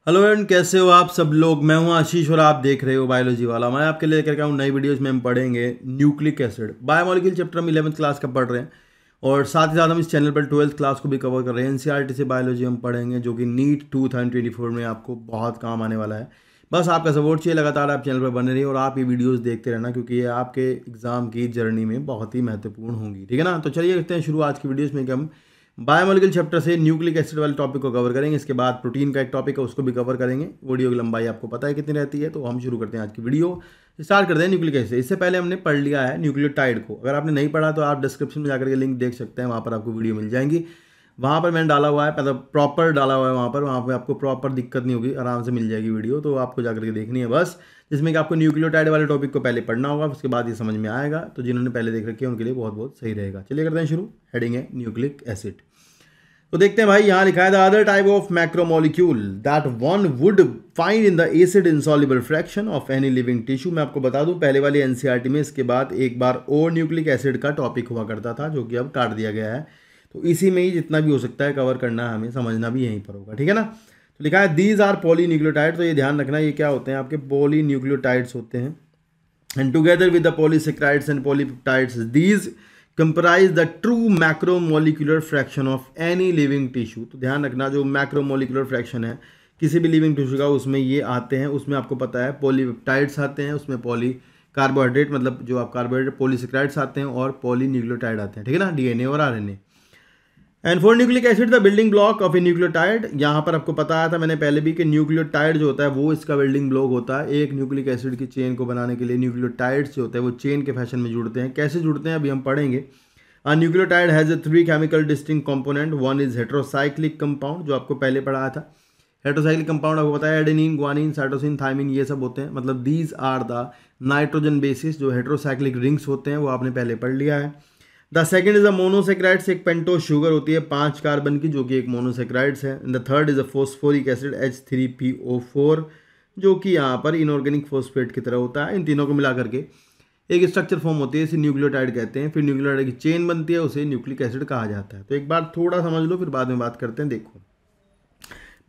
Hello and कैसे हो आप सब लोग। मैं हूं आशीष और आप देख रहे हो बायोलॉजी वाला। मैं आपके लिए लेकर के आऊँ नई वीडियोस में हम पढ़ेंगे न्यूक्लिक एसिड बायोमोलिक्यूल चैप्टर हम 11th क्लास का पढ़ रहे हैं और साथ ही साथ हम इस चैनल पर 12th क्लास को भी कवर कर रहे हैं। एनसीईआरटी से बायोलॉजी हम पढ़ेंगे जो कि नीट 2024 में आपको बहुत काम आने वाला है। बस आपका सपोर्ट चाहिए, लगातार आप चैनल पर बने रहिए और आप ये वीडियोस देखते रहना क्योंकि ये आपके एग्जाम की जर्नी में बहुत ही महत्वपूर्ण होंगी। ठीक है ना, तो चलिए करते हैं शुरू आज की वीडियोस में कि हम बायोमोलिक्यूल चैप्टर से न्यूक्लिक एसिड वाले टॉपिक को कवर करेंगे। इसके बाद प्रोटीन का एक टॉपिक है उसको भी कवर करेंगे। वीडियो की लंबाई आपको पता है कितनी रहती है, तो हम शुरू करते हैं आज की वीडियो। स्टार्ट करते हैं न्यूक्लिक एसिड। इससे पहले हमने पढ़ लिया है न्यूक्लियोटाइड को। अगर आपने नहीं पढ़ा तो आप डिस्क्रिप्शन में जाकर के लिंक देख सकते हैं, वहाँ पर आपको वीडियो मिल जाएंगी। वहाँ पर मैंने डाला हुआ है, मतलब प्रॉपर डाला हुआ है वहाँ पर आपको प्रॉपर दिक्कत नहीं होगी, आराम से मिल जाएगी वीडियो। तो आपको जाकर के देखनी है बस, जिसमें कि आपको न्यूक्लियोटाइड वाले टॉपिक को पहले पढ़ना होगा, उसके बाद ये समझ में आएगा। तो जिन्होंने पहले देख रखी है उनके लिए बहुत बहुत सही रहेगा। चलिए करते हैं शुरू। हेडिंग है न्यूक्लिक एसिड। तो देखते हैं भाई, यहां लिखा है the other type of macromolecule that one would find in the acid insoluble fraction of any living tissue. मैं आपको बता दूं पहले वाली एनसीईआरटी में इसके बाद एक बार और न्यूक्लिक एसिड का टॉपिक हुआ करता था जो कि अब काट दिया गया है। तो इसी में ही जितना भी हो सकता है कवर करना है, हमें समझना भी यहीं पर होगा। ठीक है ना। तो लिखा है दीज आर पॉलीन्यूक्लियोटाइड। तो ये ध्यान रखना, ये क्या होते हैं आपके पॉलीन्यूक्लियोटाइड्स होते हैं। And together with the polysaccharides and polypeptides these comprise the true macromolecular fraction of any living tissue. तो ध्यान रखना, जो मैक्रोमोलिकुलर फ्रैक्शन है किसी भी लिविंग टिश्यू का, उसमें ये आते हैं। उसमें आपको पता है पॉलीपेप्टाइड्स आते हैं, उसमें पॉली कार्बोहाइड्रेट मतलब जो आप कार्बोहाइड्रेट पॉलीसेक्राइड्स आते हैं और पॉलीन्यूक्लियोटाइड आते हैं। ठीक है ना, डीएनए और RNA. And for nucleic acid the building block of A nucleotide. यहाँ पर आपको पता आया था मैंने पहले भी कि न्यूक्लियोटाइड जो होता है वो इसका बिल्डिंग ब्लॉक होता है। एक न्यूक्लिक एसिड की चेन को बनाने के लिए न्यूक्लियोटाइड्स जो होते हैं वो चेन के फैशन में जुड़ते हैं। कैसे जुड़ते हैं अभी हम पढ़ेंगे। A nucleotide has a 3 chemical distinct component. One is heterocyclic compound जो आपको पहले पढ़ाया था। हेट्रोसाइक्लिक कंपाउंड आपको पता है एडेनिन, ग्वानिन, साइटोसिन, थाइमिन, ये सब होते हैं। मतलब these are the nitrogen bases. जो हेट्रोसाइक्लिक रिंग्स होते हैं वो आपने पहले पढ़ लिया है। The second is a monosaccharides. एक पेंटोस शुगर होती है 5 कार्बन की जो कि एक मोनोसेक्राइड्स है। The third is a phosphoric acid H3PO4 जो कि यहाँ पर इनऑर्गेनिक फोस्फेट की तरह होता है। इन तीनों को मिला करके एक स्ट्रक्चर फॉर्म होती है, इसे न्यूक्लियोटाइड कहते हैं। फिर न्यूक्लियोटाइड की चेन बनती है, उसे न्यूक्लिक एसिड कहा जाता है। तो एक बार थोड़ा समझ लो फिर बाद में बात करते हैं। देखो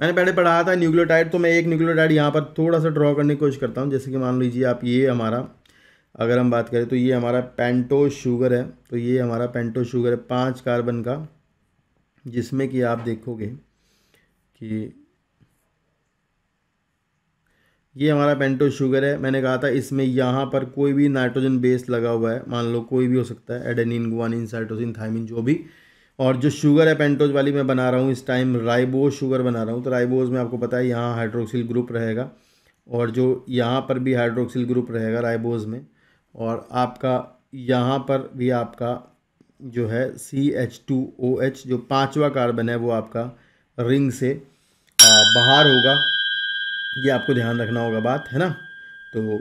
मैंने पहले पढ़ाया था न्यूक्लियोटाइड, तो मैं एक न्यूक्लियोटाइड यहाँ पर थोड़ा सा ड्रॉ करने की कोशिश करता हूँ। जैसे कि मान लीजिए आप, ये हमारा अगर हम बात करें तो ये हमारा पेंटोस शुगर है। तो ये हमारा पेंटोस शुगर है 5 कार्बन का, जिसमें कि आप देखोगे कि ये हमारा पेंटोस शुगर है। मैंने कहा था इसमें यहाँ पर कोई भी नाइट्रोजन बेस लगा हुआ है, मान लो कोई भी हो सकता है, एडेनिन, गुआनिन, साइटोसिन, थाइमिन, जो भी। और जो शुगर है पेंटोज वाली मैं बना रहा हूँ इस टाइम राइबोज शुगर बना रहा हूँ। तो राइबोज में आपको पता है यहाँ हाइड्रोक्सिल ग्रुप रहेगा और जो यहाँ पर भी हाइड्रोक्सिल ग्रुप रहेगा राइबोज में। और आपका यहाँ पर भी आपका जो है CH2OH जो 5वां कार्बन है वो आपका रिंग से बाहर होगा। ये आपको ध्यान रखना होगा बात, है ना। तो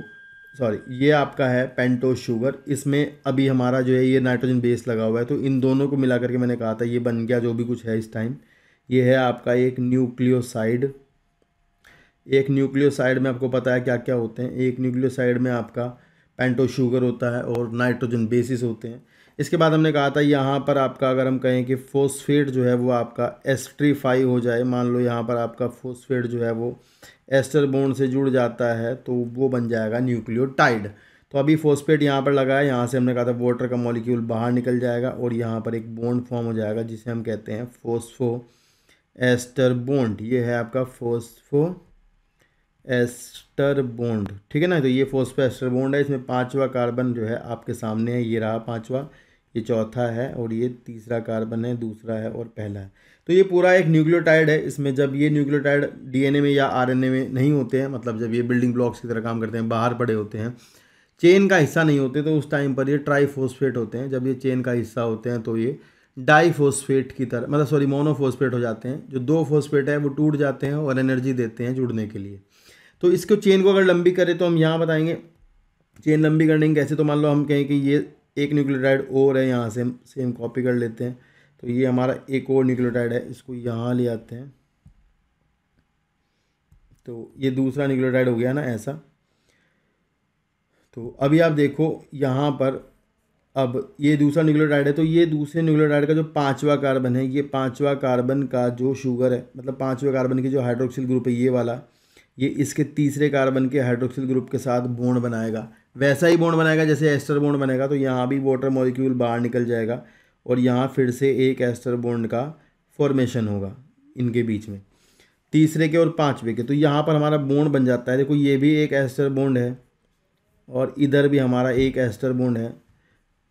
सॉरी, ये आपका है पेंटोस शुगर। इसमें अभी हमारा जो है ये नाइट्रोजन बेस लगा हुआ है। तो इन दोनों को मिला करके मैंने कहा था ये बन गया जो भी कुछ है इस टाइम। ये है आपका एक न्यूक्लियोसाइड। एक न्यूक्लियोसाइड में आपको पता है क्या क्या होते हैं। एक न्यूक्लियोसाइड में आपका पेंटोस शुगर होता है और नाइट्रोजन बेसिस होते हैं। इसके बाद हमने कहा था यहाँ पर आपका अगर हम कहें कि फोस्फेट जो है वो आपका एस्ट्रीफाई हो जाए, मान लो यहाँ पर आपका फोस्फेट जो है वो एस्टर बॉन्ड से जुड़ जाता है तो वो बन जाएगा न्यूक्लियोटाइड। तो अभी फोस्फेट यहाँ पर लगा है, यहाँ से हमने कहा था वाटर का मॉलिक्यूल बाहर निकल जाएगा और यहाँ पर एक बॉन्ड फॉर्म हो जाएगा जिसे हम कहते हैं फोस्फो एस्टर बॉन्ड। ये है आपका फोस्फो एस्टर बॉन्ड। ठीक है ना। तो ये फोस्फो एस्टर बॉन्ड है, इसमें 5वां कार्बन जो है आपके सामने है, ये रहा 5वां, ये चौथा है और ये तीसरा कार्बन है, दूसरा है और पहला है। तो ये पूरा एक न्यूक्लियोटाइड है। इसमें जब ये न्यूक्लियोटाइड डीएनए में या आरएनए में नहीं होते हैं, मतलब जब ये बिल्डिंग ब्लॉक्स की तरह काम करते हैं, बाहर पड़े होते हैं, चेन का हिस्सा नहीं होते, तो उस टाइम पर ये ट्राईफोस्फेट होते हैं। जब ये चेन का हिस्सा होते हैं तो ये डाईफोस्फेट की तरह, मतलब सॉरी मोनोफोस्फेट हो जाते हैं। जो 2 फोस्फेट है वो टूट जाते हैं और एनर्जी देते हैं जुड़ने के लिए। तो इसको चेन को अगर लंबी करें तो हम यहाँ बताएंगे चेन लंबी करने की कैसे। तो मान लो हम कहें कि ये एक न्यूक्लियोटाइड और है, यहाँ से हम सेम कॉपी कर लेते हैं। तो ये हमारा एक और न्यूक्लियोटाइड है, इसको यहाँ ले आते हैं। तो ये दूसरा न्यूक्लियोटाइड हो गया ना ऐसा। तो अभी आप देखो यहाँ पर अब ये दूसरा न्यूक्लियोटाइड है, तो ये दूसरे न्यूक्लियोटाइड का जो 5वां कार्बन है, ये 5वां कार्बन का जो शुगर है, मतलब 5वें कार्बन की जो हाइड्रोक्सिल ग्रुप है ये वाला, ये इसके तीसरे कार्बन के हाइड्रोक्सिल ग्रुप के साथ बॉन्ड बनाएगा। वैसा ही बॉन्ड बनाएगा जैसे एस्टर बॉन्ड बनेगा, तो यहाँ भी वाटर मॉलिक्यूल बाहर निकल जाएगा और यहाँ फिर से एक एस्टर बॉन्ड का फॉर्मेशन होगा इनके बीच में, तीसरे के और 5वें के। तो यहाँ पर हमारा बॉन्ड बन जाता है। देखो ये भी एक एस्टर बॉन्ड है और इधर भी हमारा एक एस्टर बॉन्ड है।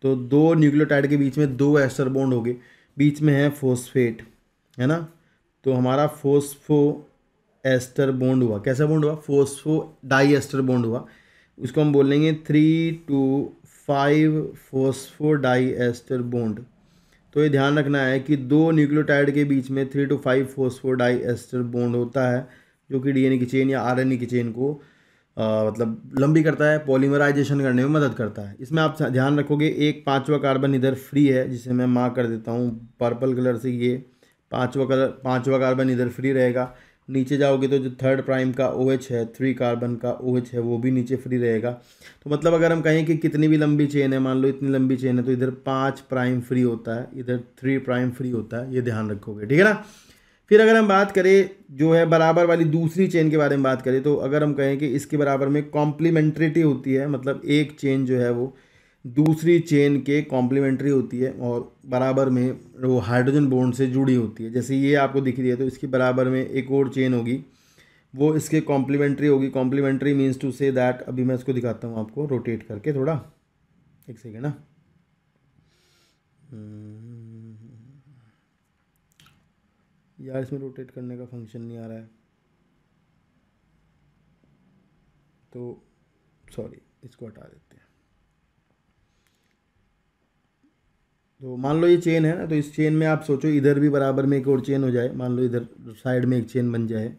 तो दो न्यूक्लियोटाइड के बीच में 2 एस्टर बॉन्ड हो गए, बीच में है फॉस्फेट, है ना। तो हमारा फोस्फो एस्टर बॉन्ड हुआ। कैसा बॉन्ड हुआ? फोस्फो डाई एस्टर बॉन्ड हुआ। उसको हम बोलेंगे 3 to 5 phosphodiester bond. तो ये ध्यान रखना है कि दो न्यूक्लियोटाइड के बीच में 3 to 5 phosphodiester bond होता है, जो कि डीएनए की चेन या आरएनए की चेन को मतलब लंबी करता है, पॉलीमराइजेशन करने में मदद करता है। इसमें आप ध्यान रखोगे एक 5वां कार्बन इधर फ्री है, जिसे मैं मार्क कर देता हूँ पर्पल कलर से। ये 5वां कार्बन इधर फ्री रहेगा। नीचे जाओगे तो जो 3rd प्राइम का OH है, 3 कार्बन का OH है, वो भी नीचे फ्री रहेगा। तो मतलब अगर हम कहें कि कितनी भी लंबी चेन है, मान लो इतनी लंबी चेन है, तो इधर 5 प्राइम फ्री होता है, इधर 3 प्राइम फ्री होता है। ये ध्यान रखोगे, ठीक है ना। फिर अगर हम बात करें जो है बराबर वाली दूसरी चेन के बारे में बात करें, तो अगर हम कहें कि इसके बराबर में कॉम्प्लीमेंट्रिटी होती है, मतलब एक चेन जो है वो दूसरी चेन के कॉम्प्लीमेंट्री होती है और बराबर में वो हाइड्रोजन बॉन्ड से जुड़ी होती है। जैसे ये आपको दिख रही है, तो इसके बराबर में एक और चेन होगी, वो इसके कॉम्प्लीमेंट्री होगी। Complementary means to say that, अभी मैं इसको दिखाता हूँ आपको रोटेट करके थोड़ा, एक सेकेंड ना। यार इसमें रोटेट करने का फंक्शन नहीं आ रहा है, तो सॉरी, इसको हटा देते हैं। तो मान लो ये चेन है ना, तो इस चेन में आप सोचो इधर भी बराबर में एक और चेन हो जाए, मान लो इधर साइड में एक चेन बन जाए,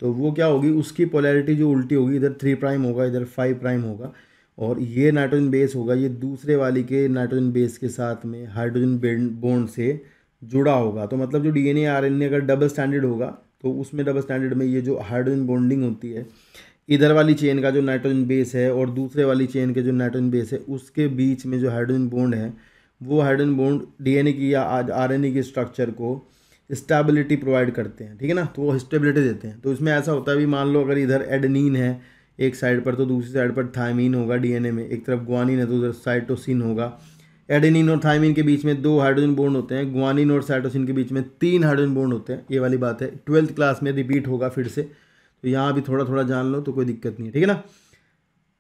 तो वो क्या होगी, उसकी पोलैरिटी जो उल्टी होगी, इधर 3 प्राइम होगा, इधर 5 प्राइम होगा, और ये नाइट्रोजन बेस होगा, ये दूसरे वाली के नाइट्रोजन बेस के साथ में हाइड्रोजन बॉन्ड से जुड़ा होगा। तो मतलब जो डीएनए आरएनए का डबल स्टैंडर्ड होगा, तो उसमें डबल स्टैंडर्ड में ये जो हाइड्रोजन बॉन्डिंग होती है, इधर वाली चेन का जो नाइट्रोजन बेस है और दूसरे वाली चेन के जो नाइट्रोजन बेस है, उसके बीच में जो हाइड्रोजन बॉन्ड है, वो हाइड्रोजन बॉन्ड डीएनए की या आरएनए की स्ट्रक्चर को स्टेबिलिटी प्रोवाइड करते हैं, ठीक है ना। तो वो स्टेबिलिटी देते हैं। तो इसमें ऐसा होता है भी, मान लो अगर इधर एडेनिन है एक साइड पर, तो दूसरी साइड पर थायमीन होगा डीएनए में, एक तरफ ग्वानिन है तो उधर साइटोसिन होगा। एडेनिन और थायमीन के बीच में 2 हाइड्रोजन बॉन्ड होते हैं, ग्वानिन और साइटोसिन के बीच में 3 हाइड्रोजन बॉन्ड होते हैं। ये वाली बात है, 12th क्लास में रिपीट होगा फिर से, तो यहाँ भी थोड़ा थोड़ा जान लो तो कोई दिक्कत नहीं है, ठीक है ना।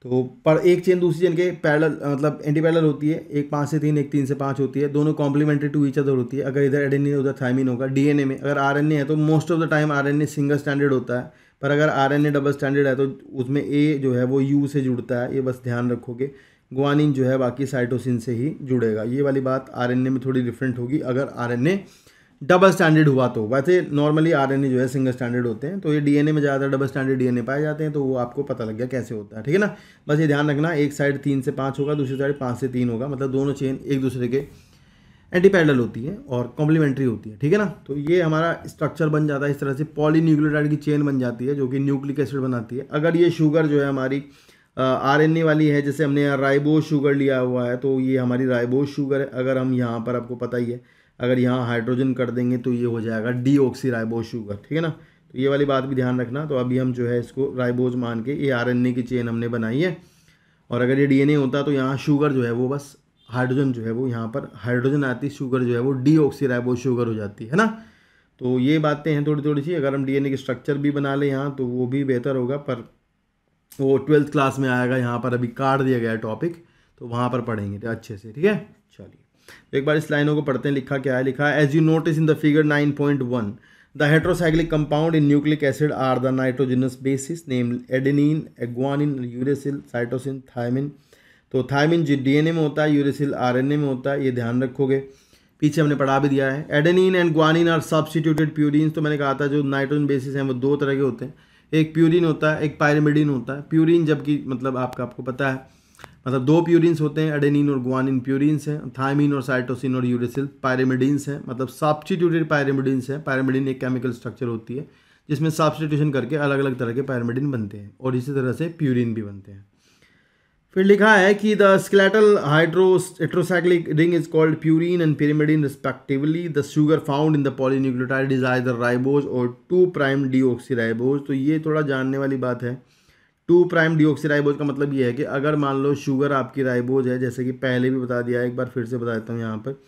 तो पर एक चेन दूसरी चेन के पैरेलल मतलब एंटी पैरेलल होती है, एक 5 से 3, एक 3 से 5 होती है, दोनों कॉम्प्लीमेंट्री टू ईच अदर होती है। अगर इधर एडेनिन उधर थायमीन होगा। डीएनए में अगर आरएनए है तो most of the time RNA single standard होता है, पर अगर आरएनए डबल स्टैंडर्ड है तो उसमें ए जो है वो यू से जुड़ता है, ये बस ध्यान रखोगे। ग्वानिन जो है बाकी साइटोसिन से ही जुड़ेगा। ये वाली बात आरएनए में थोड़ी डिफरेंट होगी अगर आरएनए डबल स्टैंडर्ड हुआ तो। वैसे नॉर्मली आरएनए जो है सिंगल स्टैंडर्ड होते हैं, तो ये डीएनए में ज़्यादा डबल स्टैंडर्ड डीएनए पाए जाते हैं, तो वो आपको पता लग गया कैसे होता है, ठीक है ना। बस ये ध्यान रखना, एक साइड 3 से 5 होगा, दूसरी साइड 5 से 3 होगा, मतलब दोनों चेन एक दूसरे के एंटी पैरेलल होती है और कॉम्प्लीमेंट्री होती है, ठीक है ना। तो ये हमारा स्ट्रक्चर बन जाता है इस तरह से, पॉलीन्यूक्लियोटाइड की चेन बन जाती है जो कि न्यूक्लिक एसिड बनाती है। अगर ये शुगर जो है हमारी आरएनए वाली है, जैसे हमने यहाँ राइबोज शुगर लिया हुआ है, तो ये हमारी राइबोज शुगर है। अगर हम यहाँ पर, आपको पता ही है, अगर यहाँ हाइड्रोजन कर देंगे तो ये हो जाएगा डीऑक्सी राइबोज शुगर, ठीक है ना। तो ये वाली बात भी ध्यान रखना। तो अभी हम जो है इसको राइबोज मान के ये आरएनए की चेन हमने बनाई है, और अगर ये डीएनए होता तो यहाँ शुगर जो है वो बस हाइड्रोजन जो है वो यहाँ पर हाइड्रोजन आती, शुगर जो है वो डीऑक्सी राइबोज शुगर हो जाती है ना। तो ये बातें हैं थोड़ी थोड़ी सी। अगर हम डीएनए की स्ट्रक्चर भी बना लें यहाँ तो वो भी बेहतर होगा, पर वो 12th क्लास में आएगा, यहाँ पर अभी काट दिया गया है टॉपिक, तो वहाँ पर पढ़ेंगे अच्छे से, ठीक है। चलिए तो एक बार इस लाइनों को पढ़ते हैं। लिखा क्या है? लिखा है as you notice in the figure 9.1 the heterocyclic compound in nucleic acid are the nitrogenous bases name adenine, guanine, uracil, cytosine, thymine. तो थायमिन डीएनए में होता है, यूरेसिल आरएनए में होता है, ये ध्यान रखोगे। पीछे हमने पढ़ा भी दिया है। Adenine and guanine are substituted purines. तो मैंने कहा था जो नाइट्रोजन बेसिस हैं वो 2 तरह के होते हैं, एक प्यूरिन होता है, एक पायरिमिडिन होता है। प्यूरिन जबकि मतलब आपको पता है, मतलब 2 प्यूरिन्स होते हैं, एडेनिन और ग्वानिन प्यूरिन्स हैं, थायमिन और साइटोसिन और यूरेसिल पायरिमिडिन्स हैं, मतलब सब्स्टिट्यूटेड पायरिमिडिन्स हैं। पायरिमिडिन एक केमिकल स्ट्रक्चर होती है जिसमें सब्स्टिट्यूशन करके अलग अलग तरह के पायरिमिडिन बनते हैं, और इसी तरह से प्यूरिन भी बनते हैं। फिर लिखा है कि the skeletal heterocyclic ring is called purine and pyrimidine respectively. The sugar found in the polynucleotide is either ribose और 2' डीऑक्सीराइबोज. तो ये थोड़ा जानने वाली बात है. 2' डीऑक्सीराइबोज का मतलब ये है कि अगर मान लो शुगर आपकी राइबोज है, जैसे कि पहले भी बता दिया है, एक बार फिर से बता देता हूँ यहाँ पर.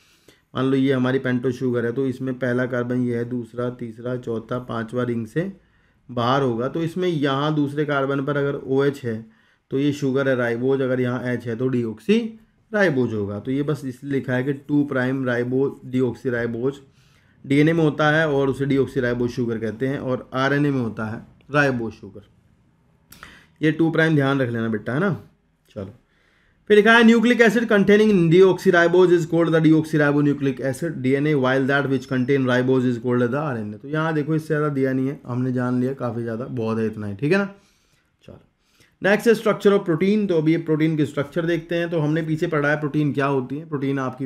मान लो ये हमारी पेंटो शुगर है, तो इसमें पहला कार्बन ये है, दूसरा, तीसरा, चौथा, पांचवा रिंग से बाहर होगा. तो इसमें यहाँ दूसरे कार्बन पर अगर OH है तो ये शुगर है राइबोज, अगर यहाँ H है तो डीऑक्सी राइबोज होगा. तो ये बस इसलिए लिखा है कि 2' राइबोज डीऑक्सी राइबोज DNA में होता है और उसे डीऑक्सी राइबोज शुगर कहते हैं, और RNA में होता है राइबोज शुगर. ये 2' ध्यान रख लेना बेटा, है ना. चलो फिर लिखा है nucleic acid containing deoxyribose is called the deoxyribonucleic acid DNA while that which contain ribose is called the RNA. तो यहाँ देखो इससे ज़्यादा दिया नहीं है, हमने जान लिया काफ़ी ज़्यादा, बहुत है इतना ही, ठीक है ना. चलो नेक्स्ट है स्ट्रक्चर ऑफ प्रोटीन. तो अभी ये प्रोटीन की स्ट्रक्चर देखते हैं. तो हमने पीछे पढ़ा है प्रोटीन क्या होती है. प्रोटीन आपकी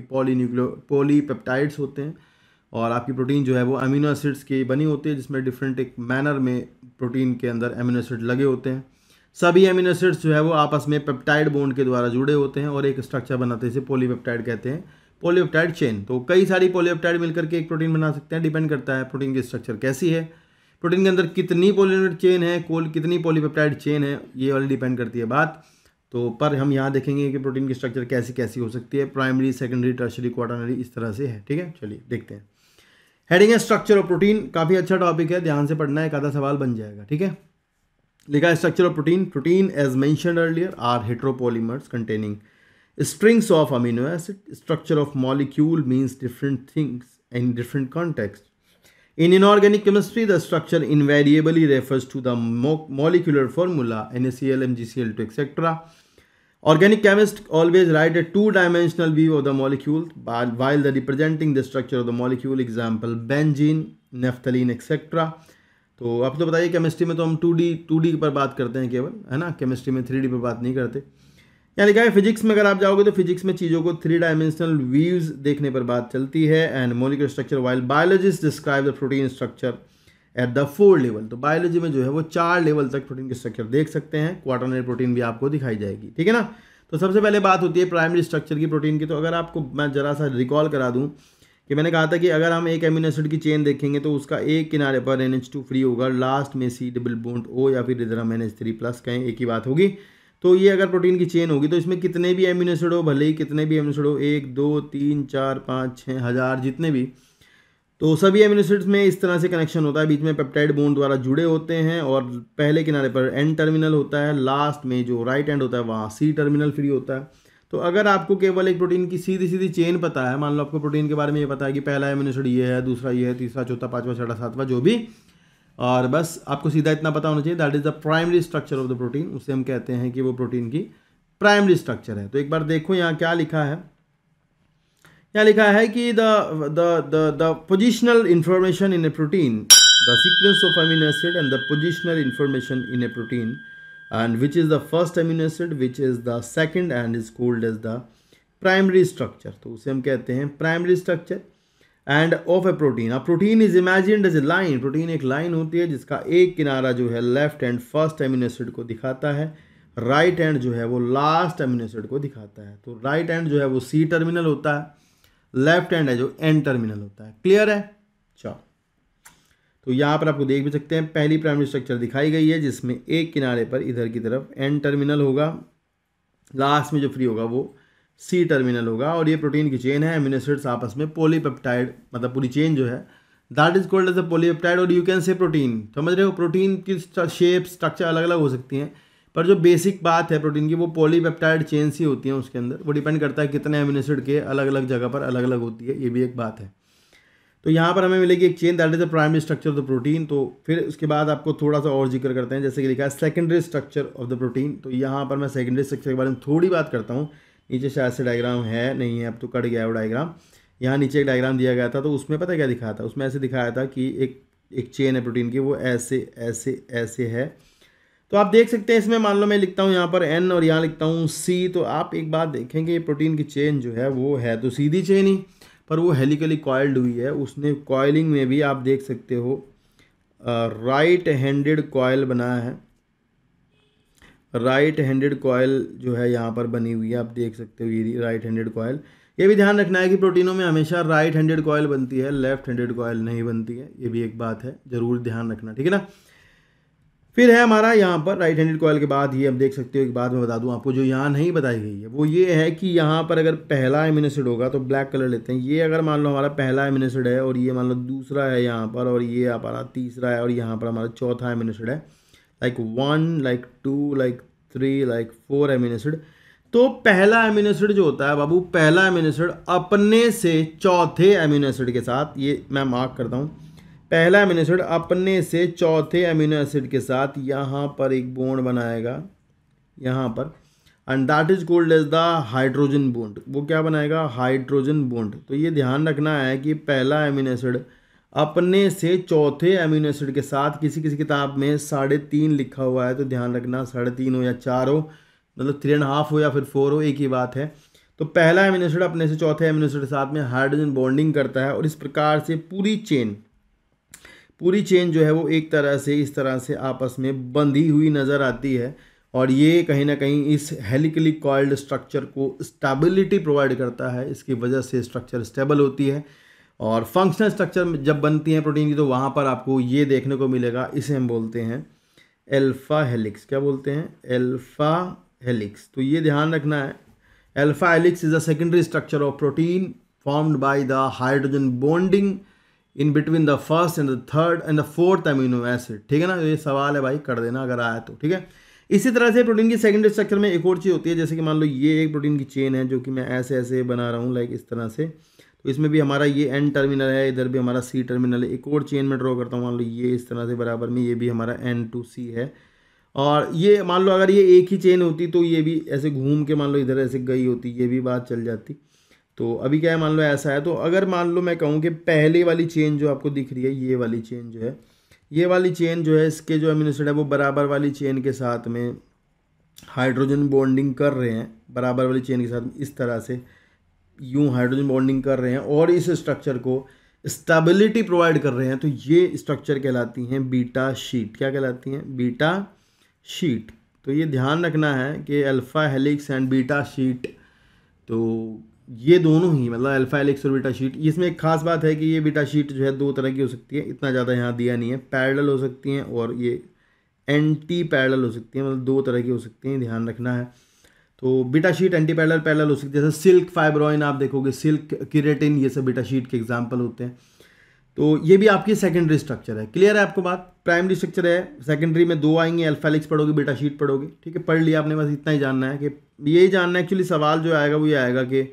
पॉलीपेप्टाइड्स होते हैं, और आपकी प्रोटीन जो है वो अमीनो एसिड्स की बनी होती है, जिसमें डिफरेंट एक मैनर में प्रोटीन के अंदर अमीनो एसिड लगे होते हैं. सभी अमीनो एसिड्स जो है वो आपस में पेप्टाइड बॉन्ड के द्वारा जुड़े होते हैं और एक स्ट्रक्चर बनाते हैं, इसे पॉलीपेप्टाइड कहते हैं, पॉलीपेप्टाइड चेन. तो कई सारी पॉलीपेप्टाइड मिलकर के एक प्रोटीन बना सकते हैं. डिपेंड करता है प्रोटीन की स्ट्रक्चर कैसी है, प्रोटीन के अंदर कितनी पॉलीपेप्टाइड चेन है, कितनी पॉलीपेप्टाइड चेन है, ये वाली डिपेंड करती है बात. तो पर हम यहाँ देखेंगे कि प्रोटीन की स्ट्रक्चर कैसी कैसी हो सकती है, प्राइमरी, सेकेंडरी, टर्शरी, क्वाटरनरी, इस तरह से है. ठीक है, चलिए देखते हैं. हेडिंग है स्ट्रक्चर ऑफ प्रोटीन. काफ़ी अच्छा टॉपिक है, ध्यान से पढ़ना है, एक आधा सवाल बन जाएगा. ठीक है, लिखा है structure of protein. Protein as mentioned earlier are heteropolymers containing strings of amino acid. Structure of molecule means different things in different contexts. In inorganic chemistry, the structure invariably refers to the molecular formula NaCl, MgCl2, etc. Organic chemists always write a two-dimensional view of the molecule while the representing the structure of the molecule. Example: benzene, naphthalene, etc. तो आप तो बताइए, chemistry में तो हम 2D पर बात करते हैं केवल, है ना. केमिस्ट्री में 3D पर बात नहीं करते. यहाँ लिखा है फिजिक्स में अगर आप जाओगे तो फिजिक्स में चीज़ों को 3 डायमेंशनल व्यूज देखने पर बात चलती है. And molecular structure while biologist describe the protein structure at the 4 level. तो बायोलॉजी में जो है वो 4 लेवल तक प्रोटीन की स्ट्रक्चर देख सकते हैं. क्वाटरनरी प्रोटीन भी आपको दिखाई जाएगी. ठीक है ना. तो सबसे पहले बात होती है प्राइमरी स्ट्रक्चर की प्रोटीन की. तो अगर आपको मैं जरा सा रिकॉल करा दूँ कि मैंने कहा था कि अगर हम एक एमिनो एसिड की चेन देखेंगे तो उसका एक किनारे पर NH2 फ्री होगा, लास्ट में C डबल बॉन्ड O या फिर इधर हम NH3+ कहें, एक ही बात होगी. तो ये अगर प्रोटीन की चेन होगी तो इसमें कितने भी एमिनो एसिड हो, भले ही कितने भी एमिनो एसिड हो, 1 2 3 4 5 6 हज़ार जितने भी, तो सभी एमिनो एसिड्स में इस तरह से कनेक्शन होता है. बीच में पेप्टाइड बॉन्ड द्वारा जुड़े होते हैं और पहले किनारे पर N टर्मिनल होता है, लास्ट में जो राइट एंड होता है वहाँ C टर्मिनल फ्री होता है. तो अगर आपको केवल एक प्रोटीन की सीधी सीधी चेन पता है, मान लो आपको प्रोटीन के बारे में ये पता है कि पहला एमिनो एसिड ये है, दूसरा ये है, तीसरा, चौथा, पाँचवा, छठा, सातवां, जो भी, और बस आपको सीधा इतना पता होना चाहिए, that is the primary structure of the protein. उसे हम कहते हैं कि वो प्रोटीन की प्राइमरी स्ट्रक्चर है. तो एक बार देखो यहाँ क्या लिखा है. यहाँ लिखा है कि the positional information in A protein, the sequence of amino acid and the positional information in A protein and which is the first amino acid, which is the second, and is called as the primary structure. तो उसे हम कहते हैं primary structure and of a protein. A protein is imagined as a line. Protein एक line होती है जिसका एक किनारा जो है left hand first amino acid को दिखाता है, राइट हैंड जो है वो लास्ट एमिनो एसिड को दिखाता है. तो राइट हैंड जो है वो C टर्मिनल होता है, लेफ्ट हैंड है जो N टर्मिनल होता है. क्लियर है. चलो, तो यहाँ पर आपको देख भी सकते हैं पहली प्राइमरी स्ट्रक्चर दिखाई गई है जिसमें एक किनारे पर इधर की तरफ N टर्मिनल होगा, लास्ट में जो फ्री होगा वो C टर्मिनल होगा. और ये प्रोटीन की चेन है, एमिनो एसिड्स आपस में पॉलीपेप्टाइड, मतलब पूरी चेन जो है that is called as a polypeptide. और यू कैन से प्रोटीन, समझ रहे हो. प्रोटीन की शेप स्ट्रक्चर अलग अलग हो सकती हैं, पर जो बेसिक बात है प्रोटीन की वो पॉलीपेप्टाइड चेन सी होती है उसके अंदर. वो डिपेंड करता है कितने एमिनो एसिड के अलग अलग जगह पर अलग अलग होती है, ये भी एक बात है. तो यहाँ पर हमें मिलेगी एक chain, that is the primary structure of the protein. तो फिर उसके बाद आपको थोड़ा सा और जिक्र करते हैं, जैसे कि लिखा है secondary structure of the protein. तो यहाँ पर मैं सेकेंडरी स्ट्रक्चर के बारे में थोड़ी बात करता हूँ. नीचे शायद से डायग्राम है, नहीं है, अब तो कट गया है वो डायग्राम. यहाँ नीचे एक डायग्राम दिया गया था, तो उसमें पता क्या दिखाया था, उसमें ऐसे दिखाया था कि एक चेन है प्रोटीन की, वो ऐसे ऐसे ऐसे है. तो आप देख सकते हैं इसमें, मान लो मैं लिखता हूँ यहाँ पर N और यहाँ लिखता हूँ C. तो आप एक बात देखेंगे, ये प्रोटीन की चेन जो है वो है तो सीधी चेन ही, पर वो हेलिकली कॉइल्ड हुई है. उसने कॉइलिंग में भी आप देख सकते हो राइट हैंडेड कॉइल बनाया है, राइट हैंडेड कॉयल जो है यहाँ पर बनी हुई है, आप देख सकते हो ये राइट हैंडेड कॉयल। ये भी ध्यान रखना है कि प्रोटीनों में हमेशा राइट हैंडेड कॉयल बनती है, लेफ्ट हैंडेड कॉयल नहीं बनती है, ये भी एक बात है, जरूर ध्यान रखना, ठीक है ना। फिर है हमारा यहाँ पर राइट हैंडेड कॉयल के बाद ये आप देख सकते हो, एक बात मैं बता दूँ आपको जो यहाँ नहीं बताई गई है वो ये है कि यहाँ पर अगर पहला एमिनो एसिड होगा तो ब्लैक कलर लेते हैं, ये अगर मान लो हमारा पहला एमिनो एसिड है और ये मान लो दूसरा है यहाँ पर, और ये हमारा तीसरा है और यहाँ पर हमारा चौथा एमिनो एसिड है, like 1 like 2 like 3 like 4 amino acid, तो पहला एमिनो एसिड जो होता है बाबू, पहला एमिनो एसिड अपने से चौथे एमिनो एसिड के साथ, ये मैं मार्क करता हूँ, पहला एमिनो एसिड अपने से चौथे एमिनो एसिड के साथ यहाँ पर एक बॉन्ड बनाएगा यहाँ पर, and that is called as the hydrogen bond. वो क्या बनाएगा? Hydrogen bond. तो ये ध्यान रखना है कि पहला एमिनो एसिड अपने से चौथे एमिनो एसिड के साथ, किसी किसी किताब में 3.5 लिखा हुआ है तो ध्यान रखना 3.5 हो या 4 हो, मतलब 3.5 हो या फिर 4 हो, एक ही बात है। तो पहला एमिनो एसिड अपने से चौथे एमिनो एसिड के साथ में हाइड्रोजन बॉन्डिंग करता है और इस प्रकार से पूरी चेन जो है वो एक तरह से इस तरह से आपस में बंधी हुई नज़र आती है, और ये कहीं ना कहीं इस हेलिकली कॉइल्ड स्ट्रक्चर को स्टेबिलिटी प्रोवाइड करता है। इसकी वजह से स्ट्रक्चर स्टेबल होती है, और फंक्शनल स्ट्रक्चर जब बनती है प्रोटीन की तो वहाँ पर आपको ये देखने को मिलेगा, इसे हम बोलते हैं अल्फा हेलिक्स। क्या बोलते हैं? Alpha helix. तो ये ध्यान रखना है, alpha helix is the secondary structure of protein formed by the hydrogen bonding in between the first and the third and the fourth amino acid, ठीक है ना। ये सवाल है भाई, कर देना अगर आया तो, ठीक है। इसी तरह से प्रोटीन की सेकेंडरी स्ट्रक्चर में एक और चीज़ होती है, जैसे कि मान लो ये एक प्रोटीन की चेन है जो कि मैं ऐसे ऐसे बना रहा हूँ, लाइक इस तरह से। तो इसमें भी हमारा ये एन टर्मिनल है, इधर भी हमारा सी टर्मिनल है। एक और चेन में ड्रॉ करता हूँ, मान लो ये इस तरह से बराबर में, ये भी हमारा N2C है। और ये मान लो अगर ये एक ही चेन होती तो ये भी ऐसे घूम के मान लो इधर ऐसे गई होती, ये भी बात चल जाती। तो अभी क्या है, मान लो ऐसा है। तो अगर मान लो मैं कहूँ कि पहले वाली चेन जो आपको दिख रही है, ये वाली चेन जो है, ये वाली चेन जो है, इसके जो अमीनो एसिड है वो बराबर वाली चेन के साथ में हाइड्रोजन बॉन्डिंग कर रहे हैं, बराबर वाली चेन के साथ इस तरह से यूं हाइड्रोजन बॉन्डिंग कर रहे हैं और इस स्ट्रक्चर को स्टेबिलिटी प्रोवाइड कर रहे हैं, तो ये स्ट्रक्चर कहलाती हैं बीटा शीट। क्या कहलाती हैं? Beta sheet. तो ये ध्यान रखना है कि alpha helix and beta sheet, तो ये दोनों ही, मतलब अल्फा हेलिक्स और बीटा शीट। इसमें एक खास बात है कि ये बीटा शीट जो है 2 तरह की हो सकती है, इतना ज़्यादा यहाँ दिया नहीं है। पैरेलल हो सकती हैं और ये एंटी पैरेलल हो सकती हैं, मतलब 2 तरह की हो सकती हैं, ध्यान रखना है। तो beta sheet anti parallel, parallel हो सकती है। जैसे सिल्क फाइब्रोइन आप देखोगे, सिल्क केराटिन, ये सब बीटा शीट के एग्जाम्पल होते हैं। तो ये भी आपकी सेकेंडरी स्ट्रक्चर है। क्लियर है आपको बात? प्राइमरी स्ट्रक्चर है, सेकेंडरी में 2 आएंगे, अल्फा हेलिक्स पढ़ोगे, बीटा शीट पढ़ोगे, ठीक है। पढ़ लिया आपने, बस इतना ही जानना है कि यही जानना है। एक्चुअली सवाल जो आएगा वो ये आएगा कि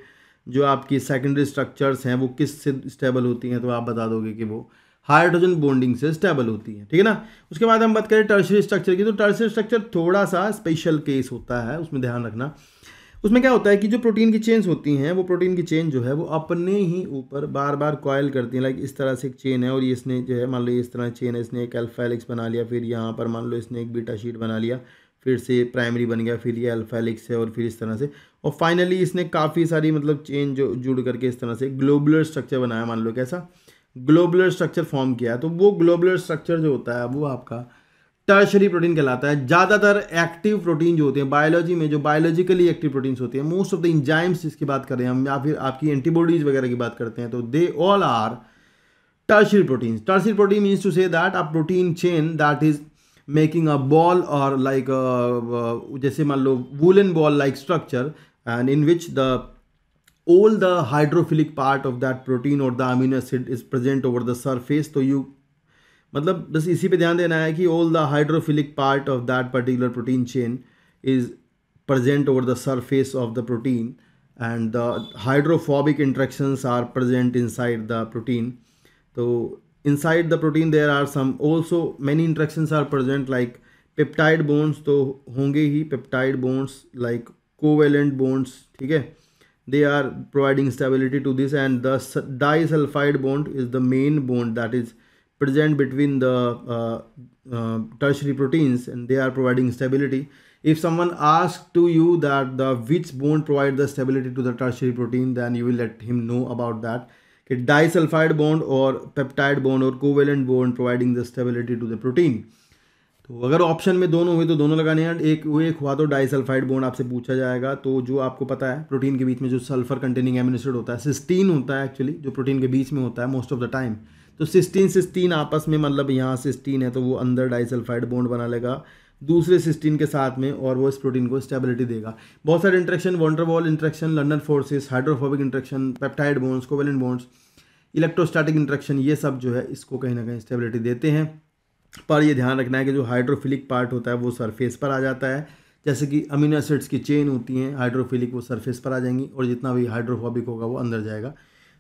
जो आपकी सेकेंडरी स्ट्रक्चर्स हैं वो किस से स्टेबल होती हैं, तो आप बता दोगे कि वो हाइड्रोजन बॉन्डिंग से स्टेबल होती है, ठीक है ना। उसके बाद हम बात करें टर्शियरी स्ट्रक्चर की, तो टर्शियरी स्ट्रक्चर थोड़ा सा स्पेशल केस होता है, उसमें ध्यान रखना। उसमें क्या होता है कि जो प्रोटीन की चेन्स होती हैं, वो प्रोटीन की चेन जो है वो अपने ही ऊपर बार बार कॉयल करती हैं। लाइक इस तरह से एक चेन है और ये इसने जो है, मान लो इस तरह चेन है, इसने एक अल्फा हेलिक्स बना लिया, फिर यहाँ पर मान लो इसने एक बीटा शीट बना लिया, फिर से प्राइमरी बन गया, फिर ये अल्फा हेलिक्स है और फिर इस तरह से, और फाइनली इसने काफ़ी सारी मतलब चेन जो जुड़ करके इस तरह से ग्लोबुलर स्ट्रक्चर बनाया। मान लो कैसा ग्लोबुलर स्ट्रक्चर फॉर्म किया है। तो वो ग्लोबुलर स्ट्रक्चर जो होता है वो आपका टर्शरी प्रोटीन कहलाता है। ज़्यादातर एक्टिव प्रोटीन जो होते हैं बायोलॉजी में, जो बायोलॉजिकली एक्टिव प्रोटीन्स होते हैं, मोस्ट ऑफ द इंजाइम्स जिसकी बात करें हम, या फिर आपकी एंटीबॉडीज वगैरह की बात करते हैं, तो they all are tertiary proteins. Tertiary protein means to say that a protein chain that is making a ball और लाइक जैसे मान लो woollen ball like structure, and in which the all the hydrophilic part of that protein or the amino acid is present over the surface। तो you मतलब बस इसी पे ध्यान देना है कि all the hydrophilic part of that particular protein chain is present over the surface of the protein and the hydrophobic interactions are present inside the protein। तो inside the protein there are some also many interactions are present like peptide bonds, तो होंगे ही peptide bonds like covalent bonds, ठीक है। They are providing stability to this, and the disulfide bond is the main bond that is present between the tertiary proteins, and they are providing stability. If someone asks to you that the which bond provide the stability to the tertiary protein, then you will let him know about that. कि disulfide bond or peptide bond or covalent bond providing the stability to the protein। तो अगर option में दोनों हुए तो दोनों लगाने हैं। एक हुआ तो डाइसल्फाइड बॉन्ड आपसे पूछा जाएगा। तो जो आपको पता है प्रोटीन के बीच में जो सल्फर कंटेनिंग एमिनो एसिड होता है, सिस्टीन होता है एक्चुअली, जो प्रोटीन के बीच में होता है मोस्ट ऑफ द टाइम। तो सिस्टीन आपस में, मतलब यहाँ सिस्टीन है तो वो अंदर डाइसल्फाइड बॉन्ड बना लेगा दूसरे सिस्टीन के साथ में, और वो इस प्रोटीन को स्टेबिलिटी देगा। बहुत सारे interaction, van der Waals interaction, London forces, hydrophobic interaction, peptide bonds, covalent bonds, electrostatic interaction, ये सब जो है इसको कहीं ना कहीं स्टेबिलिटी देते हैं। पर ये ध्यान रखना है कि जो हाइड्रोफिलिक पार्ट होता है वो सरफेस पर आ जाता है। जैसे कि अमीनो एसिड्स की चेन होती हैं हाइड्रोफिलिक, वो सरफेस पर आ जाएंगी, और जितना भी हाइड्रोफोबिक होगा वो अंदर जाएगा।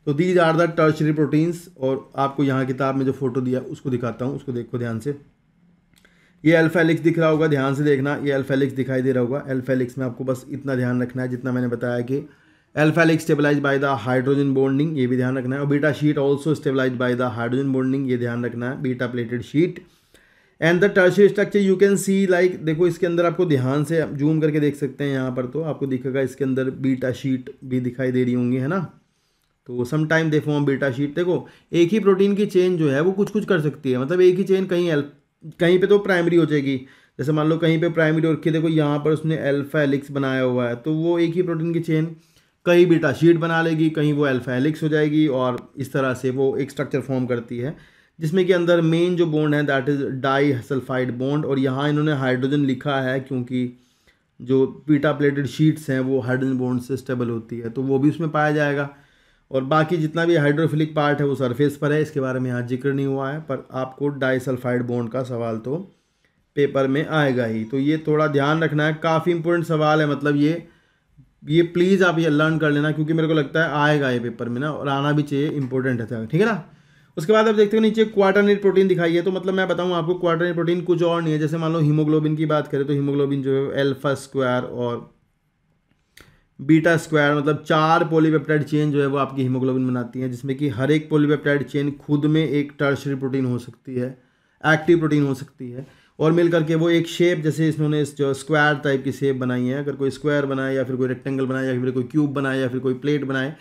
तो these are the tertiary proteins. और आपको यहाँ किताब में जो फोटो दिया उसको दिखाता हूँ, उसको देखो ध्यान से। ये अल्फा हेलिक्स दिख रहा होगा, ध्यान से देखना, ये अल्फा हेलिक्स दिखाई दे रहा होगा। अल्फा हेलिक्स में आपको बस इतना ध्यान रखना है जितना मैंने बताया कि alpha helix stabilise by the hydrogen bonding, ये भी ध्यान रखना है। और beta sheet also stabilise by the hydrogen bonding, ये ध्यान रखना है, beta pleated sheet. And the tertiary structure you can see like, देखो इसके अंदर आपको ध्यान से जूम करके देख सकते हैं, यहाँ पर तो आपको दिखेगा इसके अंदर बीटा शीट भी दिखाई दे रही होंगी, है ना। तो some time they form beta sheet. देखो एक ही प्रोटीन की चेन जो है वो कुछ कुछ कर सकती है, मतलब एक ही चेन कहीं पे तो प्राइमरी हो जाएगी। जैसे मान लो कहीं पे प्राइमरी रखी, देखो यहाँ पर उसने अल्फा हेलिक्स बनाया हुआ है, तो वो एक ही प्रोटीन की चेन कहीं बीटा शीट बना लेगी, कहीं वो अल्फा हेलिक्स हो जाएगी, और इस तरह से वो एक स्ट्रक्चर फॉर्म करती है जिसमें कि अंदर मेन जो बॉन्ड है दैट इज डाइसल्फाइड बॉन्ड। और यहाँ इन्होंने हाइड्रोजन लिखा है क्योंकि जो बीटा प्लेटेड शीट्स हैं वो हाइड्रोजन बॉन्ड से स्टेबल होती है, तो वो भी उसमें पाया जाएगा। और बाकी जितना भी हाइड्रोफिलिक पार्ट है वो सरफेस पर है, इसके बारे में यहाँ जिक्र नहीं हुआ है, पर आपको डाइसल्फाइड बॉन्ड का सवाल तो पेपर में आएगा ही। तो ये थोड़ा ध्यान रखना है, काफ़ी इंपॉर्टेंट सवाल है, मतलब ये प्लीज़ आप ये लर्न कर लेना, क्योंकि मेरे को लगता है आएगा ये पेपर में ना, और आना भी चाहिए, इंपॉर्टेंट है, ठीक है ना। उसके बाद आप देखते हो नीचे क्वाटरनेट प्रोटीन दिखाई है। तो मतलब मैं बताऊं आपको, क्वाटरनेट प्रोटीन कुछ और नहीं है। जैसे मान लो हीमोग्लोबिन की बात करें तो हीमोग्लोबिन जो है अल्फा स्क्वायर और बीटा स्क्वायर, मतलब 4 पॉलीपेप्टाइड चेन जो है वो आपकी हीमोग्लोबिन बनाती है, जिसमें कि हर एक पॉलीपेप्टाइड चेन खुद में एक टर्शियरी प्रोटीन हो सकती है, एक्टिव प्रोटीन हो सकती है, और मिल करके वो एक शेप, जैसे इन्होंने जो स्क्वायर टाइप की शेप बनाई है, अगर कोई स्क्वायर बनाए या फिर कोई रेक्टेंगल बनाए या फिर कोई क्यूब बनाए या फिर कोई प्लेट बनाए,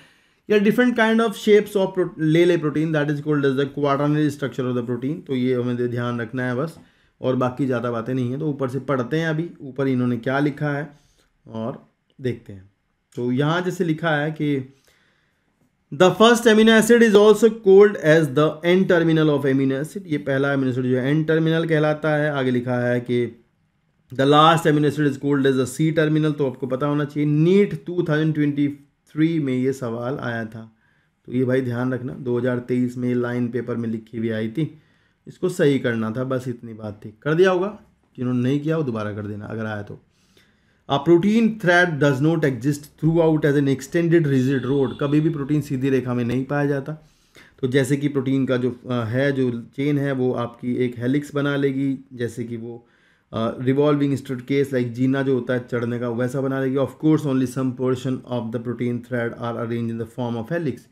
या different kind of shapes of ले protein, that is called as the quaternary structure of the protein. तो ये हमें ध्यान रखना है बस, और बाकी ज़्यादा बातें नहीं है। तो ऊपर से पढ़ते हैं, अभी ऊपर इन्होंने क्या लिखा है और देखते हैं। तो यहाँ जैसे लिखा है कि the first amino acid is also called as the N terminal of amino acid, ये पहला एमिनो एसिड जो है एन टर्मिनल कहलाता है। आगे लिखा है कि the last amino acid is called as the C terminal, तो आपको पता होना चाहिए। नीट 2023 में ये सवाल आया था, तो ये भाई ध्यान रखना, 2023 में लाइन पेपर में लिखी हुई आई थी, इसको सही करना था, बस इतनी बात थी। कर दिया होगा, जिन्होंने नहीं किया वो दोबारा कर देना अगर आया तो। A protein thread does not exist throughout as an extended rigid rod, कभी भी प्रोटीन सीधी रेखा में नहीं पाया जाता। तो जैसे कि प्रोटीन का जो है जो चेन है वो आपकी एक हेलिक्स बना लेगी, जैसे कि वो रिवॉल्विंग स्टेरकेस लाइक जीना जो होता है चढ़ने का, वैसा बना लेगी। Of course only some portion of the protein thread are arrange in the form of helix,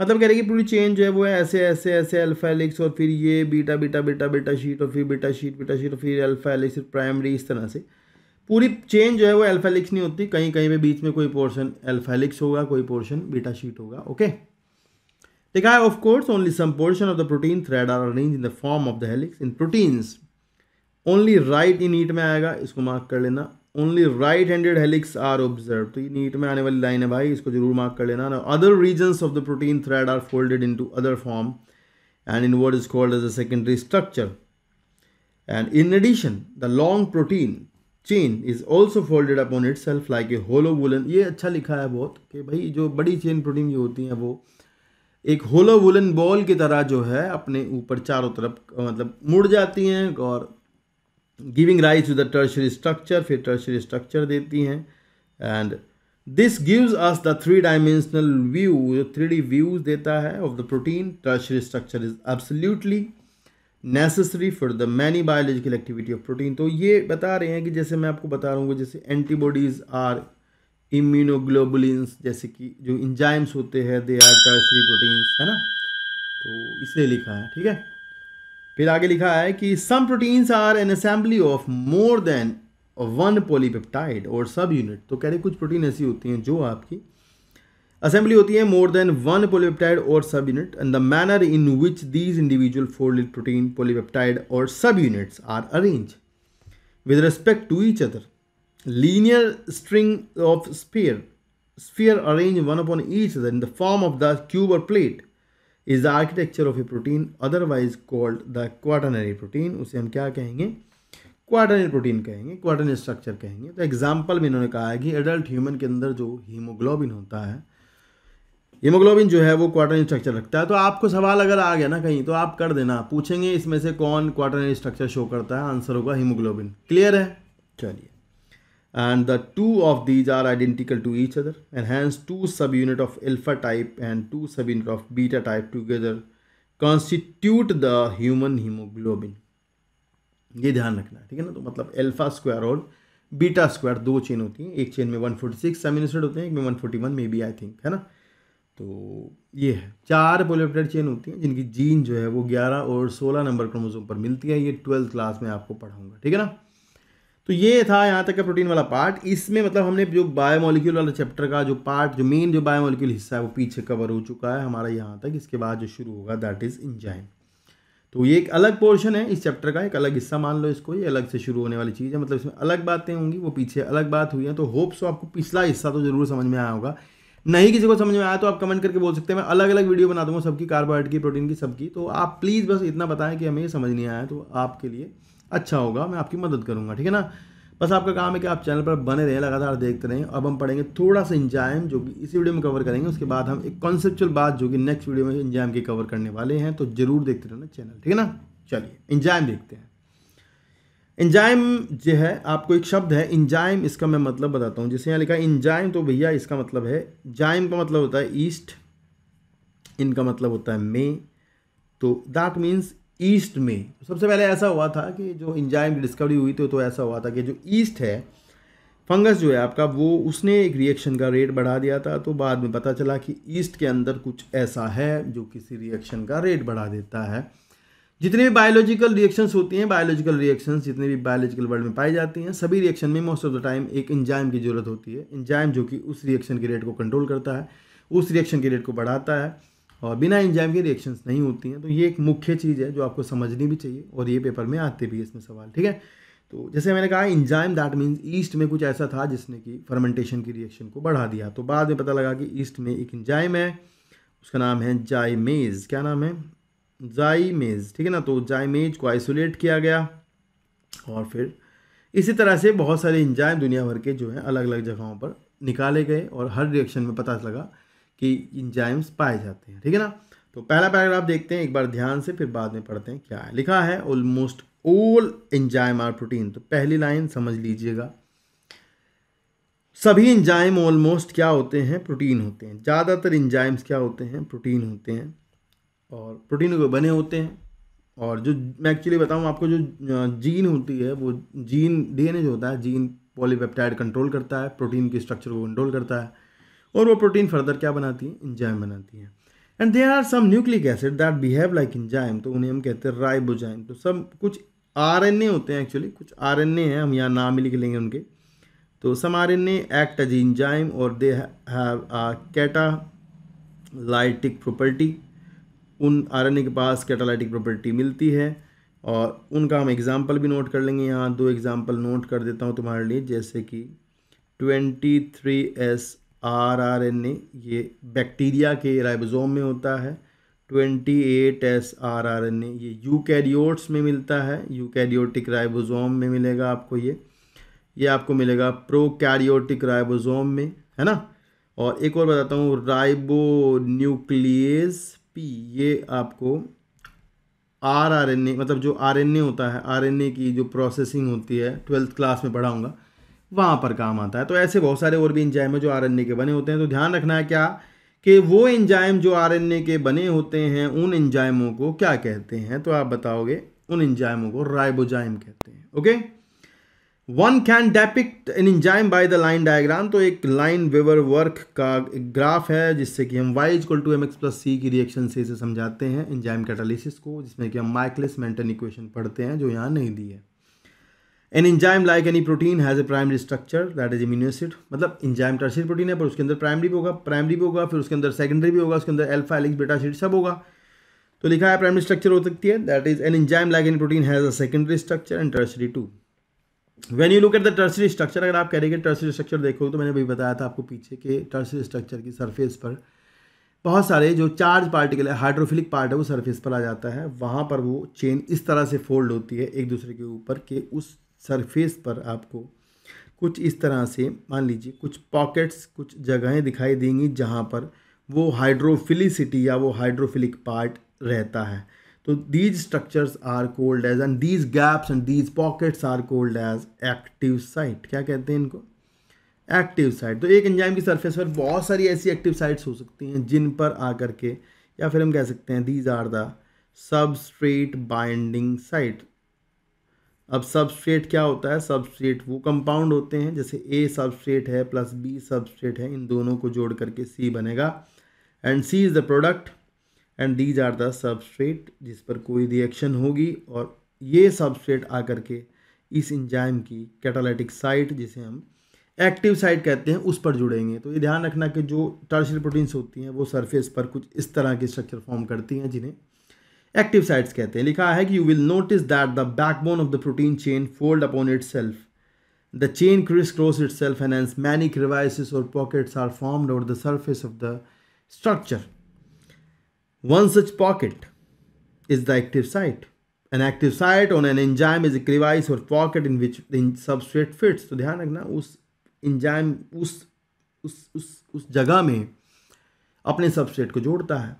मतलब कह रहे कि पूरी चेन जो है वो है ऐसे ऐसे ऐसे अल्फा हेलिक्स, और फिर ये beta beta beta beta sheet, और फिर बीटा शीट और फिर अल्फा हेलिक्स प्राइमरी, इस तरह से पूरी चेन जो है वो अल्फा हेलिक्स नहीं होती, कहीं कहीं पे बीच में कोई पोर्शन अल्फा हेलिक्स होगा, कोई पोर्शन बीटा शीट होगा। ओके, लिखा है of course only some portion of the protein thread are arrange in the form of the helix in proteins only right, in NEET में आएगा, इसको मार्क कर लेना। Only right handed helix are observe, तो ये NEET में आने वाली लाइन है भाई, इसको जरूर मार्क कर लेना। Other reasons of the protein thread are folded into other form and in what is called as a secondary structure, and in addition the long protein chain is also folded upon itself like a hollow woollen. ये अच्छा लिखा है बहुत कि भाई जो बड़ी chain protein जो होती हैं वो एक होलो वुलन बॉल की तरह जो है अपने ऊपर चारों तरफ मतलब मुड़ जाती हैं, और giving rise to the tertiary structure, फिर टर्शियरी स्ट्रक्चर देती हैं। And this gives us the 3 dimensional view, जो 3D व्यूज देता है of the protein. Tertiary structure is absolutely necessary for the many biological activity of protein. तो ये बता रहे हैं कि जैसे मैं आपको बता रहा हूँ, जैसे एंटीबॉडीज आर इम्यूनोग्लोबुलिन्स, जैसे कि जो इंजाइम्स होते हैं दे आर टर्शियरी प्रोटीन्स, है ना, तो इसलिए लिखा है, ठीक है। फिर आगे लिखा है कि some proteins are an assembly of more than 1 polypeptide or सब यूनिट। तो कह रहे कुछ प्रोटीन ऐसी होती हैं जो आपकी असेंबली होती है मोर than 1 polypeptide or subunit, and the manner in which these individual folded protein polypeptide or subunits are arrange with respect to each other. Linear string of sphere arranged one upon each other in the form of the cube or plate is the architecture of a protein, otherwise called the quaternary protein. उसे हम क्या कहेंगे? Quaternary protein कहेंगे, quaternary structure कहेंगे. तो example में इन्होंने कहा है कि एडल्ट ह्यूमन के अंदर जो हीमोग्लोबिन होता है, हीमोग्लोबिन जो है वो क्वाटरनरी स्ट्रक्चर रखता है. तो आपको सवाल अगर आ गया ना कहीं तो आप कर देना, पूछेंगे इसमें से कौन क्वाटरनरी स्ट्रक्चर शो करता है, आंसर होगा हीमोग्लोबिन. क्लियर है? चलिए. And the two of these are identical to each other, and hence two subunit of alpha type and two subunit of beta type together constitute the human hemoglobin. ये ध्यान रखना है, ठीक है ना. तो मतलब अल्फा स्क्वायर और बीटा स्क्वायर दो चेन होती हैं, एक चेन में 146 अमीनो एसिड होते हैं, एक में 141 मे बी आई थिंक, है ना. तो ये है 4 पॉलीपेप्टाइड चेन होती हैं जिनकी जीन जो है वो 11 और 16 नंबर क्रोमोसोम पर मिलती है. ये 12th क्लास में आपको पढ़ाऊंगा, ठीक है ना. तो ये था यहाँ तक का प्रोटीन वाला पार्ट. इसमें मतलब हमने जो बायोमोलिक्यूल वाला चैप्टर का जो पार्ट, जो मेन जो बायोमोलिक्यूल हिस्सा है वो पीछे कवर हो चुका है हमारा यहाँ तक. इसके बाद जो शुरू होगा दैट इज़ एंजाइम. तो ये एक अलग पोर्शन है इस चैप्टर का, एक अलग हिस्सा मान लो इसको. ये अलग से शुरू होने वाली चीज़ है, मतलब इसमें अलग बातें होंगी, वो पीछे अलग बात हुई है. तो होप सो आपको पिछला हिस्सा तो जरूर समझ में आया होगा. नहीं किसी को समझ में आया तो आप कमेंट करके बोल सकते हैं, मैं अलग अलग वीडियो बना दूंगा सबकी, कार्बोहाइड्रेट की, प्रोटीन की, सबकी. तो आप प्लीज़ बस इतना बताएं कि हमें ये समझ नहीं आया, तो आपके लिए अच्छा होगा, मैं आपकी मदद करूँगा, ठीक है ना. बस आपका काम है कि आप चैनल पर बने रहें, लगातार देखते रहें. अब हम पढ़ेंगे थोड़ा सा एंजाइम जो कि इसी वीडियो में कवर करेंगे. उसके बाद हम एक कॉन्सेप्चुअल बात जो कि नेक्स्ट वीडियो में एंजाइम की कवर करने वाले हैं. तो जरूर देखते रहना चैनल, ठीक है ना. चलिए एंजाइम देखते हैं. एंजाइम जो है, आपको एक शब्द है एंजाइम, इसका मैं मतलब बताता हूँ. जैसे यहाँ लिखा है एंजाइम, तो भैया इसका मतलब है, जाइम का मतलब होता है ईस्ट, इनका मतलब होता है मे. तो दैट मीन्स ईस्ट में. सबसे पहले ऐसा हुआ था कि जो एंजाइम की डिस्कवरी हुई थी तो ऐसा हुआ था कि जो ईस्ट है, फंगस जो है आपका, वो उसने एक रिएक्शन का रेट बढ़ा दिया था. तो बाद में पता चला कि ईस्ट के अंदर कुछ ऐसा है जो किसी रिएक्शन का रेट बढ़ा देता है. जितने भी बायोलॉजिकल रिएक्शंस होती हैं, बायोलॉजिकल रिएक्शंस जितने भी बायोलॉजिकल वर्ल्ड में पाई जाती हैं, सभी रिएक्शन में मोस्ट ऑफ द टाइम एक एंजाइम की जरूरत होती है. एंजाइम जो कि उस रिएक्शन के रेट को कंट्रोल करता है, उस रिएक्शन के रेट को बढ़ाता है, और बिना एंजाइम की रिएक्शंस नहीं होती हैं. तो ये एक मुख्य चीज़ है जो आपको समझनी भी चाहिए, और ये पेपर में आते भी है इसमें सवाल, ठीक है. तो जैसे मैंने कहा एंजाइम दैट मीन्स ईस्ट में कुछ ऐसा था जिसने कि फर्मेंटेशन की रिएक्शन को बढ़ा दिया. तो बाद में पता लगा कि ईस्ट में एक एंजाइम है, उसका नाम है जाइमेज. क्या नाम है? जाइमेज, ठीक है ना. तो जाइमेज को आइसोलेट किया गया, और फिर इसी तरह से बहुत सारे एंजाइम दुनिया भर के जो है अलग अलग जगहों पर निकाले गए, और हर रिएक्शन में पता लगा कि एंजाइम्स पाए जाते हैं, ठीक है ना. तो पहला पैराग्राफ देखते हैं एक बार ध्यान से, फिर बाद में पढ़ते हैं क्या है. लिखा है almost all enzyme are protein. तो पहली लाइन समझ लीजिएगा, सभी एंजाइम ऑलमोस्ट क्या होते हैं? प्रोटीन होते हैं. ज़्यादातर एंजाइम्स क्या होते हैं? प्रोटीन होते हैं, और प्रोटीन के बने होते हैं. और जो मैं एक्चुअली बताऊं आपको, जो जीन होती है वो जीन, डीएनए जो होता है, जीन पॉलीपेप्टाइड कंट्रोल करता है, प्रोटीन की स्ट्रक्चर को कंट्रोल करता है, और वो प्रोटीन फर्दर क्या बनाती है? एंजाइम बनाती है. And there are some nucleic acid that behave like enzyme. तो उन्हें हम कहते हैं राइबोजाइम. तो सब कुछ आरएनए होते हैं, एक्चुअली कुछ आरएनए हैं, हम यहाँ नाम ही लिख लेंगे उनके. तो सम आरएनए एक्ट एज एंजाइम और they have a catalytic property. उन आरएनए के पास कैटालाइटिक प्रॉपर्टी मिलती है, और उनका हम एग्जाम्पल भी नोट कर लेंगे. यहाँ 2 एग्जाम्पल नोट कर देता हूँ तुम्हारे लिए. जैसे कि 23S RRNA, ये बैक्टीरिया के राइबोसोम में होता है. 28S RRNA ये यूकैरियोट्स में मिलता है, यूकैरियोटिक राइबोसोम में मिलेगा आपको. ये आपको मिलेगा प्रोकैरियोटिक राइबोसोम में, है ना. और एक और बताता हूँ, राइबोन्यूक्लियेज P, ये आपको RRNA, मतलब जो आरएनए होता है, आरएनए की जो प्रोसेसिंग होती है, 12th क्लास में पढ़ाऊँगा, वहाँ पर काम आता है. तो ऐसे बहुत सारे और भी एंजाइम है जो आरएनए के बने होते हैं. तो ध्यान रखना है क्या, कि वो एंजाइम जो आरएनए के बने होते हैं, उन एंजाइमों को क्या कहते हैं? तो आप बताओगे, उन एंजाइमों को राइबोजाइम कहते हैं. Okay. One can depict an enzyme by the line diagram. तो एक लाइन वेवर वर्क का एक ग्राफ है, जिससे कि हम y=mx+c की रिएक्शन से इसे समझाते हैं एंजाइम कैटालिसिस को, जिसमें कि हम माइकलिस मेंटन इक्वेशन पढ़ते हैं जो यहाँ नहीं दी है. N enzyme like any protein has a primary structure that is amino acid. मतलब एंजाइम टर्शियरी प्रोटीन है, पर उसके अंदर प्राइमरी भी होगा, फिर उसके अंदर सेकेंडरी भी होगा, उसके अंदर अल्फा, हेलिक्स, बीटा शीट सब होगा. तो लिखा है प्राइमरी स्ट्रक्चर हो सकती है, that is an enzyme like any protein has a secondary structure and tertiary too. When you look at the tertiary structure, अगर आप कह रहे हैं कि टर्सरी स्ट्रक्चर देखो तो मैंने भी बताया था आपको पीछे के टर्सरी स्ट्रक्चर की सरफेस पर बहुत सारे जो चार्ज पार्टिकल है, हाइड्रोफिलिक पार्ट है, वो सरफेस पर आ जाता है। वहाँ पर वो चेन इस तरह से फोल्ड होती है एक दूसरे के ऊपर कि उस सरफेस पर आपको कुछ इस तरह से मान लीजिए कुछ पॉकेट्स, कुछ जगहें दिखाई देंगी जहाँ पर वो हाइड्रोफिलिसिटी या वो हाइड्रोफिलिक पार्ट रहता है। तो these structures are called as and these gaps and these pockets are called as active site. क्या कहते हैं इनको? Active site. तो एक एंजाइम की सरफेस पर बहुत सारी ऐसी एक्टिव साइट्स हो सकती हैं जिन पर आकर के, या फिर हम कह सकते हैं these are the substrate binding site. अब सबस्ट्रेट क्या होता है? सबस्ट्रेट वो कंपाउंड होते हैं, जैसे ए सबस्ट्रेट है प्लस बी सबस्ट्रेट है, इन दोनों को जोड़ करके सी बनेगा and C is the product and these are the substrate जिस पर कोई रिएक्शन होगी और ये सबस्ट्रेट आकर के इस एंजाइम की कैटालिटिक साइट, जिसे हम एक्टिव साइट कहते हैं, उस पर जुड़ेंगे। तो ये ध्यान रखना कि जो टर्शियरी प्रोटीन्स होती हैं वो सरफेस पर कुछ इस तरह की स्ट्रक्चर फॉर्म करती हैं जिन्हें एक्टिव साइट्स कहते हैं। लिखा है कि you will notice that the backbone of the protein chain fold upon itself, the chain criss cross itself and hence many crevices और pockets are formed over the surface of the structure. One such pocket is the active site. An active site on an enzyme is a crevice or pocket in which the substrate fits. तो ध्यान रखना उस enzyme उस जगह में अपने substrate को जोड़ता है।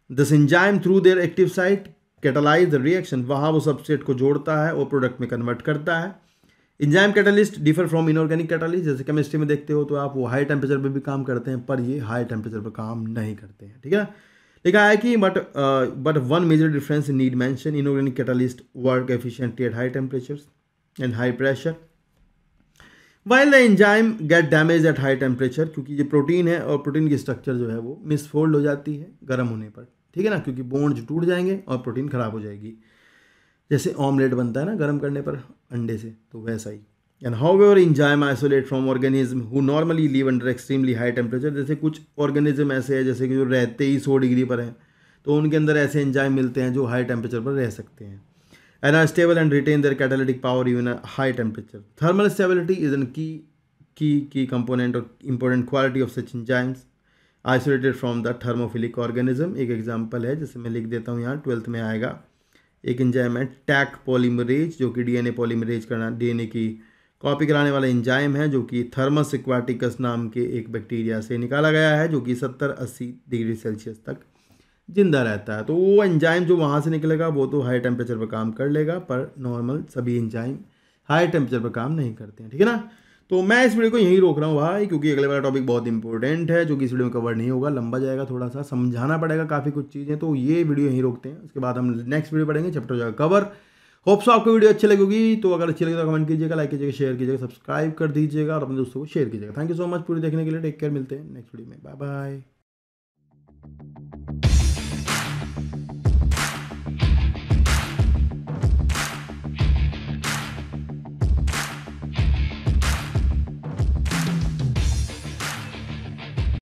This enzyme through their active site catalyze the reaction. वहाँ वो सबस्ट्रेट को जोड़ता है और प्रोडक्ट में कन्वर्ट करता है। Enzyme catalyst differ from inorganic catalyst. जैसे केमिस्ट्री में देखते हो तो आप वो हाई टेम्परेचर पर भी काम करते हैं, पर ये हाई टेम्परेचर पर काम नहीं करते हैं। ठीक है ना? लिखा है कि but one major difference need mention, inorganic catalyst work efficiently at high temperatures and high pressure while the enzyme get damage at high temperature. क्योंकि ये प्रोटीन है और प्रोटीन की स्ट्रक्चर जो है वो मिसफोल्ड हो जाती है गर्म होने पर। ठीक है ना? क्योंकि बॉन्ड्स टूट जाएंगे और प्रोटीन खराब हो जाएगी। जैसे ऑमलेट बनता है ना गर्म करने पर अंडे से, तो वैसा ही। And however enzyme isolate from organism who normally live under extremely high temperature. जैसे कुछ ऑर्गेनिज्म ऐसे हैं जैसे कि जो रहते ही 100 डिग्री पर हैं, तो उनके अंदर ऐसे एंजाइम मिलते हैं जो हाई टेम्परेचर पर रह सकते हैं and are stable and retain their catalytic power even a high temperature. Thermal stability is an key component और important quality of such enzymes isolated from the thermophilic organism. एक example है, जैसे मैं लिख देता हूँ यहाँ, 12th में आएगा। एक एंजाइम है टैक पॉलीमरेज, जो कि डीएनए पॉलीमरेज करना, डीएनए की कॉपी कराने वाला एंजाइम है, जो कि थर्मस एक्वाटिकस नाम के एक बैक्टीरिया से निकाला गया है, जो कि 70-80 डिग्री सेल्सियस तक जिंदा रहता है। तो वो एंजाइम जो वहाँ से निकलेगा वो तो हाई टेम्परेचर पर काम कर लेगा, पर नॉर्मल सभी एंजाइम हाई टेम्परेचर पर काम नहीं करते हैं। ठीक है ना? तो मैं इस वीडियो को यहीं रोक रहा हूँ भाई, क्योंकि अगले वाला टॉपिक बहुत इंपॉर्टेंट है जो कि इस वीडियो में कवर नहीं होगा, लंबा जाएगा, थोड़ा सा समझाना पड़ेगा काफ़ी कुछ चीज़ें। तो ये वीडियो यहीं रोकते हैं, उसके बाद हम नेक्स्ट वीडियो पढ़ेंगे, चैप्टर हो जाएगा कवर। होप सो आपको वीडियो अच्छी लगेगी। तो अगर अच्छी लगे तो कमेंट कीजिएगा, लाइक कीजिएगा, शेयर कीजिएगा, सब्सक्राइब कर दीजिएगा और अपने दोस्तों को शेयर कीजिएगा। थैंक यू सो मच पूरी देखने के लिए। टेक केयर, मिलते हैं नेक्स्ट वीडियो में। Bye bye.